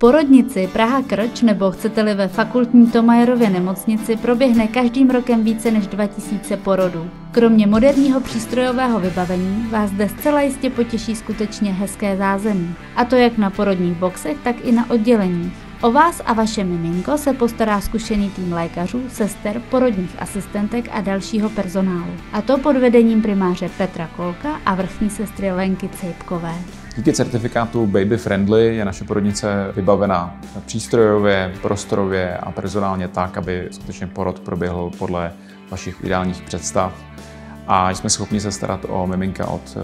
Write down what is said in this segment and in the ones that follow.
Porodnici Praha Krč nebo chcete-li ve fakultní Thomayerově nemocnici proběhne každým rokem více než 2000 porodů. Kromě moderního přístrojového vybavení vás zde zcela jistě potěší skutečně hezké zázemí. A to jak na porodních boxech, tak i na odděleních. O vás a vaše miminko se postará zkušený tým lékařů, sester, porodních asistentek a dalšího personálu. A to pod vedením primáře Petra Kolka a vrchní sestry Lenky Cejpkové. Díky certifikátu Baby Friendly je naše porodnice vybavena přístrojově, prostorově a personálně tak, aby skutečně porod proběhl podle vašich ideálních představ. A jsme schopni se starat o miminka od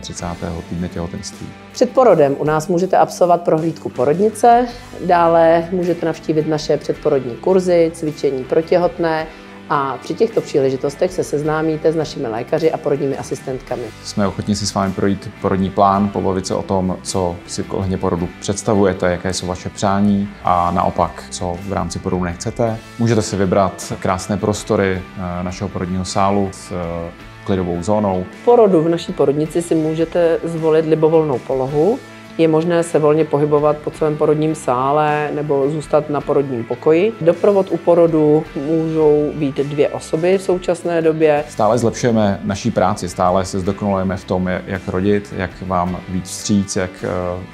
31. týdne těhotenství. Před porodem u nás můžete absolvovat prohlídku porodnice, dále můžete navštívit naše předporodní kurzy, cvičení pro těhotné a při těchto příležitostech se seznámíte s našimi lékaři a porodními asistentkami. Jsme ochotni si s vámi projít porodní plán, pobavit se o tom, co si ohledně porodu představujete, jaké jsou vaše přání a naopak, co v rámci porodu nechcete. Můžete si vybrat krásné prostory našeho porodního sálu s klidovou zónou. V porodu v naší porodnici si můžete zvolit libovolnou polohu. Je možné se volně pohybovat po celém porodním sále nebo zůstat na porodním pokoji. Doprovod u porodu můžou být 2 osoby v současné době. Stále zlepšujeme naší práci, stále se zdokonalujeme v tom, jak rodit, jak vám víc vstříc, jak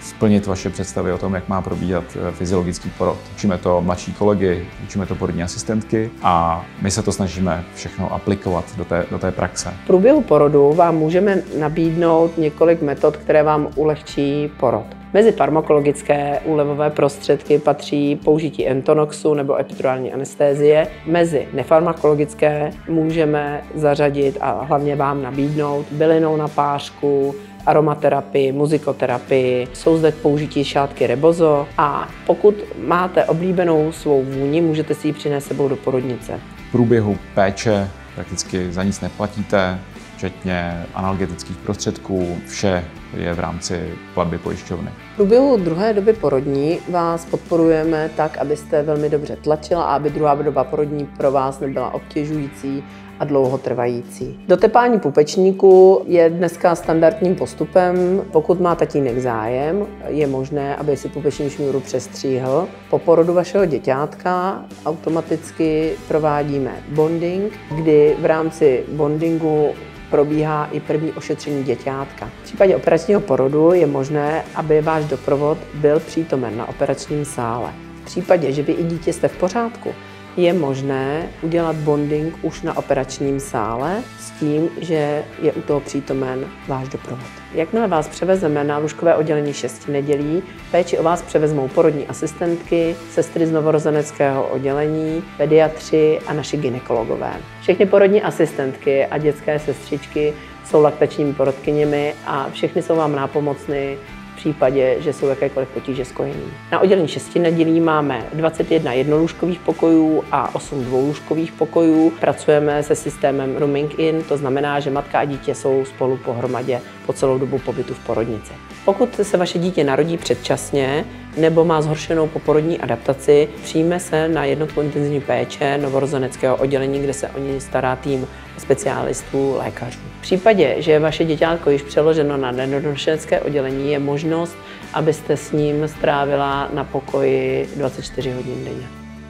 splnit vaše představy o tom, jak má probíhat fyziologický porod. Učíme to mladší kolegy, učíme to porodní asistentky a my se to snažíme všechno aplikovat do té praxe. V průběhu porodu vám můžeme nabídnout několik metod, které vám ulehčí porod. Mezi farmakologické úlevové prostředky patří použití Entonoxu nebo epidurální anestézie. Mezi nefarmakologické můžeme zařadit a hlavně vám nabídnout bylinnou na pářku, aromaterapii, muzikoterapii, jsou zde použití šátky Rebozo a pokud máte oblíbenou svou vůni, můžete si ji přinést sebou do porodnice. V průběhu péče prakticky za nic neplatíte, včetně analgetických prostředků, vše je v rámci platby pojišťovny. V průběhu druhé doby porodní vás podporujeme tak, abyste velmi dobře tlačila a aby druhá doba porodní pro vás nebyla obtěžující a dlouhotrvající. Dotepání pupečníku je dneska standardním postupem. Pokud má tatínek zájem, je možné, aby si pupeční šňůru přestříhl. Po porodu vašeho děťátka automaticky provádíme bonding, kdy v rámci bondingu probíhá i první ošetření děťátka. V případě operačního porodu je možné, aby váš doprovod byl přítomen na operačním sále. V případě, že vy i dítě jste v pořádku, je možné udělat bonding už na operačním sále s tím, že je u toho přítomen váš doprovod. Jakmile vás převezeme na lůžkové oddělení 6 nedělí, péči o vás převezmou porodní asistentky, sestry z novorozeneckého oddělení, pediatři a naši gynekologové. Všechny porodní asistentky a dětské sestřičky jsou laktačními porodkyněmi a všechny jsou vám nápomocny v případě, že jsou jakékoliv potíže s kojením. Na oddělení 6 nedělí máme 21 jednolůžkových pokojů a 8 dvoulůžkových pokojů. Pracujeme se systémem rooming in, to znamená, že matka a dítě jsou spolu pohromadě po celou dobu pobytu v porodnici. Pokud se vaše dítě narodí předčasně nebo má zhoršenou poporodní adaptaci, přijme se na jednotku intenzivní péče novorozeneckého oddělení, kde se o ní stará tým specialistů lékařů. V případě, že je vaše děťátko již přeloženo na nedonošenecké oddělení, je možnost, abyste s ním strávila na pokoji 24 hodin denně.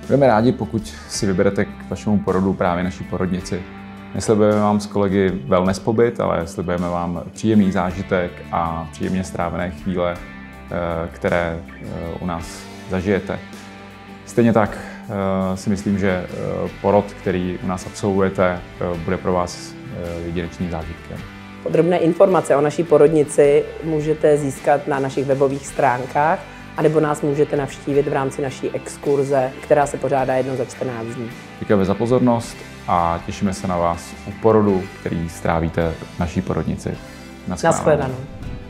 Budeme rádi, pokud si vyberete k vašemu porodu právě naši porodnici. Neslibujeme vám s kolegy wellness pobyt, ale slibujeme vám příjemný zážitek a příjemně strávené chvíle, které u nás zažijete. Stejně tak si myslím, že porod, který u nás absolvujete, bude pro vás jedinečným zážitkem. Podrobné informace o naší porodnici můžete získat na našich webových stránkách, anebo nás můžete navštívit v rámci naší exkurze, která se pořádá jednou za 14 dní. Děkujeme za pozornost a těšíme se na vás u porodu, který strávíte v naší porodnici. Naschledanou.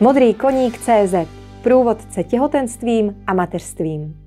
Modrý koník.cz. Průvodce těhotenstvím a mateřstvím.